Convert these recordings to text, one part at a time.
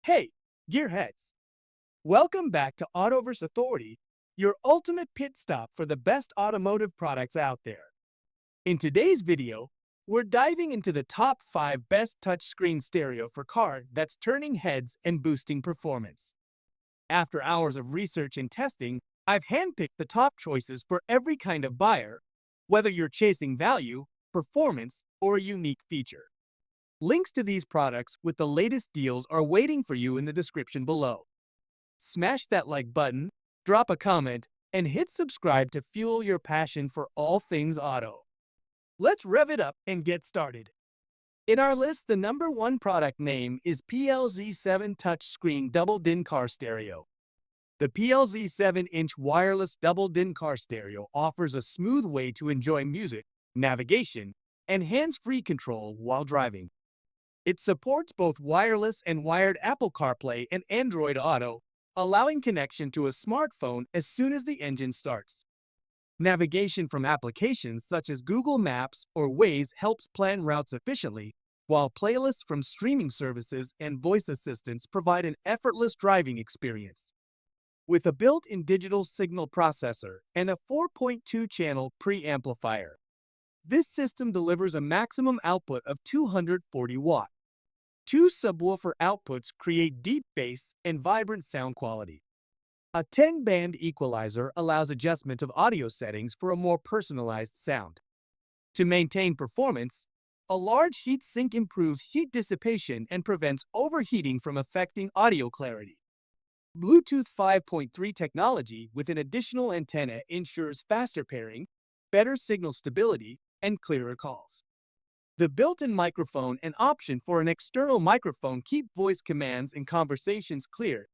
Hey, gearheads! Welcome back to Autoverse Authority, your ultimate pit stop for the best automotive products out there. In today's video, we're diving into the top 5 best touchscreen stereo for car that's turning heads and boosting performance. After hours of research and testing, I've handpicked the top choices for every kind of buyer, whether you're chasing value, performance, or a unique feature. Links to these products with the latest deals are waiting for you in the description below. Smash that like button, drop a comment, and hit subscribe to fuel your passion for all things auto. Let's rev it up and get started. In our list, the number 1 product name is PLZ7 Touchscreen Double DIN Car Stereo. The PLZ 7-inch wireless double DIN car stereo offers a smooth way to enjoy music, navigation, and hands-free control while driving. It supports both wireless and wired Apple CarPlay and Android Auto, allowing connection to a smartphone as soon as the engine starts. Navigation from applications such as Google Maps or Waze helps plan routes efficiently, while playlists from streaming services and voice assistants provide an effortless driving experience. With a built-in digital signal processor and a 4.2-channel preamplifier, this system delivers a maximum output of 240 watts. 2 subwoofer outputs create deep bass and vibrant sound quality. A 10-band equalizer allows adjustment of audio settings for a more personalized sound. To maintain performance, a large heat sink improves heat dissipation and prevents overheating from affecting audio clarity. Bluetooth 5.3 technology with an additional antenna ensures faster pairing, better signal stability, and clearer calls. The built-in microphone and option for an external microphone keep voice commands and conversations clear,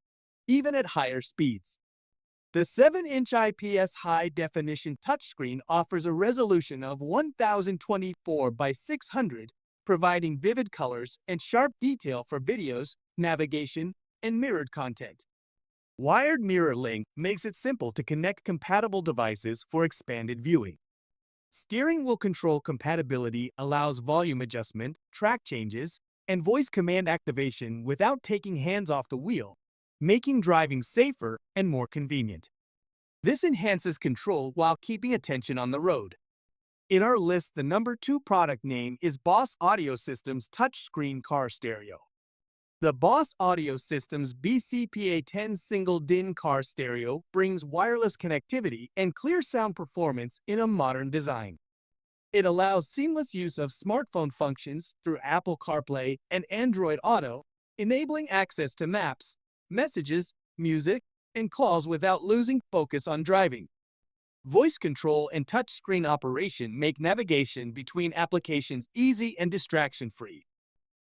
even at higher speeds. The 7-inch IPS high-definition touchscreen offers a resolution of 1024 by 600, providing vivid colors and sharp detail for videos, navigation, and mirrored content. Wired mirror link makes it simple to connect compatible devices for expanded viewing. Steering wheel control compatibility allows volume adjustment, track changes, and voice command activation without taking hands off the wheel, making driving safer and more convenient. This enhances control while keeping attention on the road. In our list, the number 2 product name is Boss Audio Systems Touchscreen Car Stereo. The Boss Audio Systems BCPA10 Single DIN Car Stereo brings wireless connectivity and clear sound performance in a modern design. It allows seamless use of smartphone functions through Apple CarPlay and Android Auto, enabling access to maps, messages, music, and calls without losing focus on driving. Voice control and touchscreen operation make navigation between applications easy and distraction-free.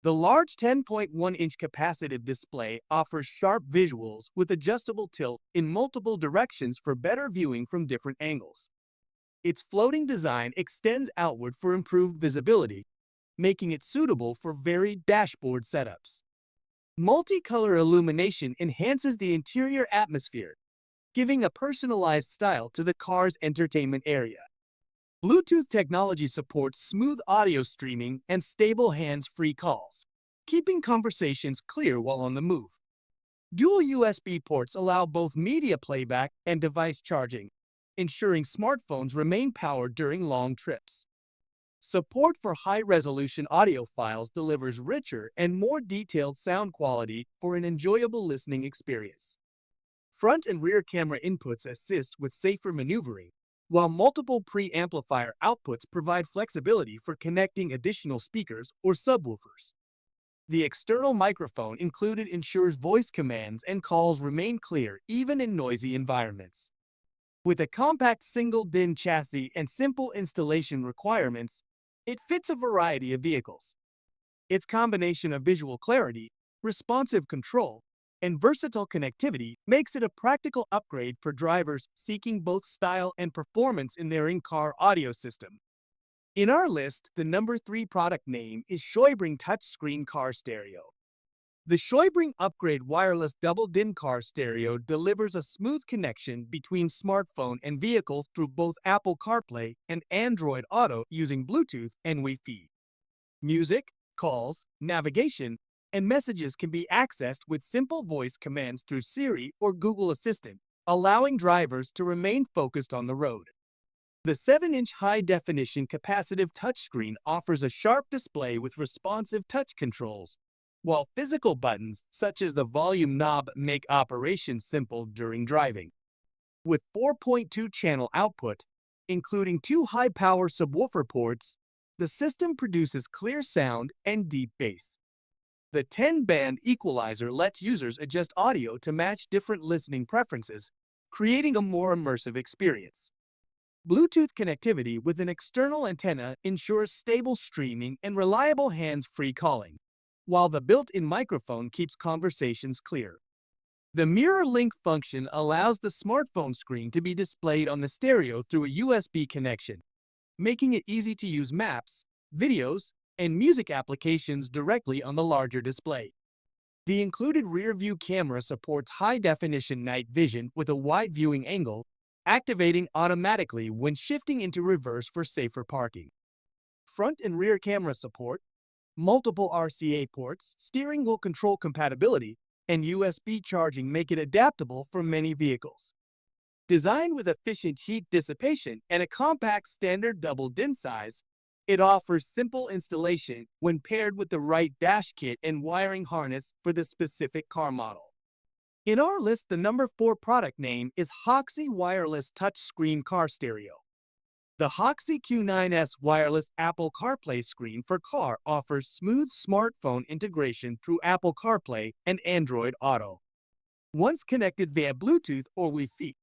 The large 10.1-inch capacitive display offers sharp visuals with adjustable tilt in multiple directions for better viewing from different angles. Its floating design extends outward for improved visibility, making it suitable for varied dashboard setups. Multicolor illumination enhances the interior atmosphere, giving a personalized style to the car's entertainment area. Bluetooth technology supports smooth audio streaming and stable hands-free calls, keeping conversations clear while on the move. Dual USB ports allow both media playback and device charging, ensuring smartphones remain powered during long trips. Support for high-resolution audio files delivers richer and more detailed sound quality for an enjoyable listening experience. Front and rear camera inputs assist with safer maneuvering, while multiple preamplifier outputs provide flexibility for connecting additional speakers or subwoofers. The external microphone included ensures voice commands and calls remain clear even in noisy environments. With a compact single DIN chassis and simple installation requirements, it fits a variety of vehicles. Its combination of visual clarity, responsive control, and versatile connectivity makes it a practical upgrade for drivers seeking both style and performance in their in-car audio system. In our list, the number 3 product name is SJOYBRING Touchscreen Car Stereo. The SJOYBRING Upgrade Wireless Double DIN Car Stereo delivers a smooth connection between smartphone and vehicle through both Apple CarPlay and Android Auto using Bluetooth and Wi-Fi. Music, calls, navigation, and messages can be accessed with simple voice commands through Siri or Google Assistant, allowing drivers to remain focused on the road. The 7-inch high-definition capacitive touchscreen offers a sharp display with responsive touch controls, while physical buttons such as the volume knob make operation simple during driving. With 4.2-channel output, including 2 high-power subwoofer ports, the system produces clear sound and deep bass. The 10-band equalizer lets users adjust audio to match different listening preferences, creating a more immersive experience. Bluetooth connectivity with an external antenna ensures stable streaming and reliable hands-free calling, while the built-in microphone keeps conversations clear. The mirror link function allows the smartphone screen to be displayed on the stereo through a USB connection, making it easy to use maps, videos, and music applications directly on the larger display. The included rear-view camera supports high-definition night vision with a wide viewing angle, activating automatically when shifting into reverse for safer parking. Front and rear camera support, multiple RCA ports, steering wheel control compatibility, and USB charging make it adaptable for many vehicles. Designed with efficient heat dissipation and a compact standard double DIN size, it offers simple installation when paired with the right dash kit and wiring harness for the specific car model. In our list, the number 4 product name is HAUXIY Wireless Touchscreen Car Stereo. The HAUXIY Q9S wireless Apple CarPlay screen for car offers smooth smartphone integration through Apple CarPlay and Android Auto. Once connected via Bluetooth or Wi-Fi,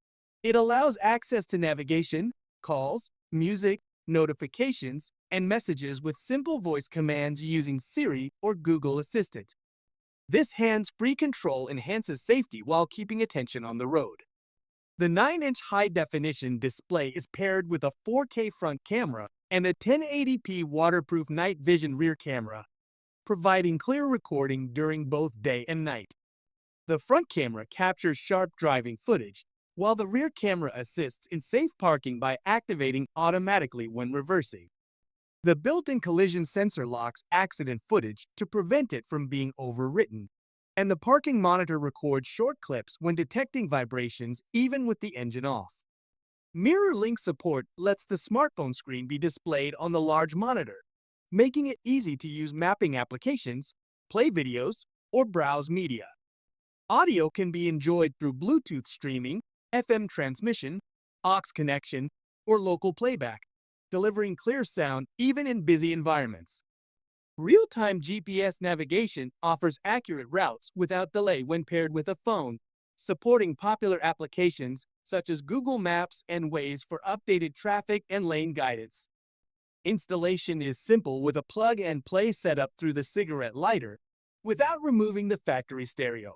it allows access to navigation, calls, music, notifications, and messages with simple voice commands using Siri or Google Assistant. This hands-free control enhances safety while keeping attention on the road. The 9-inch high-definition display is paired with a 4K front camera and a 1080p waterproof night vision rear camera, providing clear recording during both day and night. The front camera captures sharp driving footage, while the rear camera assists in safe parking by activating automatically when reversing. The built-in collision sensor locks accident footage to prevent it from being overwritten, and the parking monitor records short clips when detecting vibrations even with the engine off. Mirror link support lets the smartphone screen be displayed on the large monitor, making it easy to use mapping applications, play videos, or browse media. Audio can be enjoyed through Bluetooth streaming, FM transmission, aux connection, or local playback, delivering clear sound even in busy environments. Real-time GPS navigation offers accurate routes without delay when paired with a phone, supporting popular applications such as Google Maps and Waze for updated traffic and lane guidance. Installation is simple with a plug-and-play setup through the cigarette lighter without removing the factory stereo.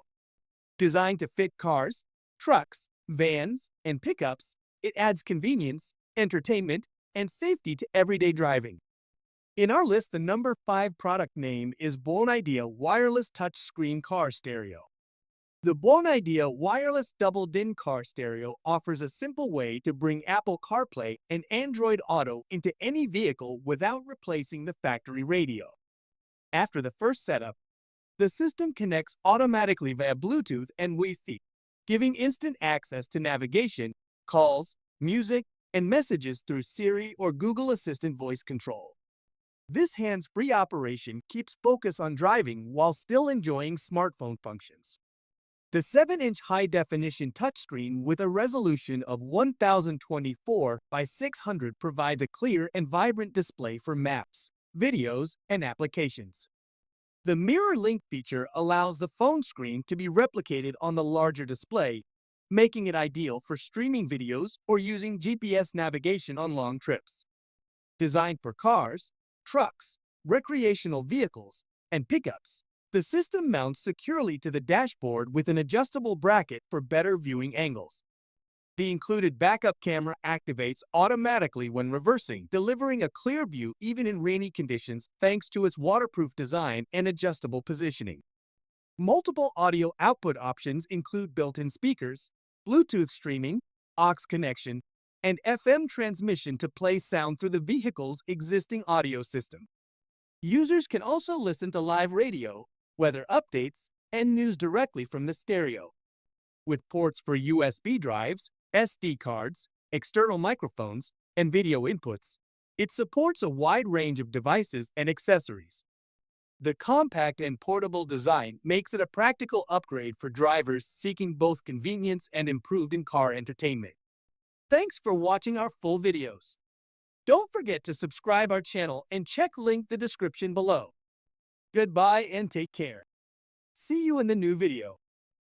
Designed to fit cars, trucks, vans, and pickups, it adds convenience, entertainment, and safety to everyday driving. In our list, the number 5 product name is BuonaIdea Wireless Touchscreen Car Stereo. The BuonaIdea Wireless Double DIN Car Stereo offers a simple way to bring Apple CarPlay and Android Auto into any vehicle without replacing the factory radio. After the first setup, the system connects automatically via Bluetooth and Wi-Fi, giving instant access to navigation, calls, music, and messages through Siri or Google Assistant voice control. This hands-free operation keeps focus on driving while still enjoying smartphone functions. The 7-inch high-definition touchscreen with a resolution of 1024 by 600 provides a clear and vibrant display for maps, videos, and applications. The mirror link feature allows the phone screen to be replicated on the larger display, making it ideal for streaming videos or using GPS navigation on long trips. Designed for cars, trucks, recreational vehicles, and pickups, the system mounts securely to the dashboard with an adjustable bracket for better viewing angles. The included backup camera activates automatically when reversing, delivering a clear view even in rainy conditions thanks to its waterproof design and adjustable positioning. Multiple audio output options include built-in speakers, Bluetooth streaming, aux connection, and FM transmission to play sound through the vehicle's existing audio system. Users can also listen to live radio, weather updates, and news directly from the stereo. With ports for USB drives, SD cards, external microphones, and video inputs, it supports a wide range of devices and accessories. The compact and portable design makes it a practical upgrade for drivers seeking both convenience and improved in-car entertainment. Thanks for watching our full videos. Don't forget to subscribe our channel and check link the description below. Goodbye and take care. See you in the new video.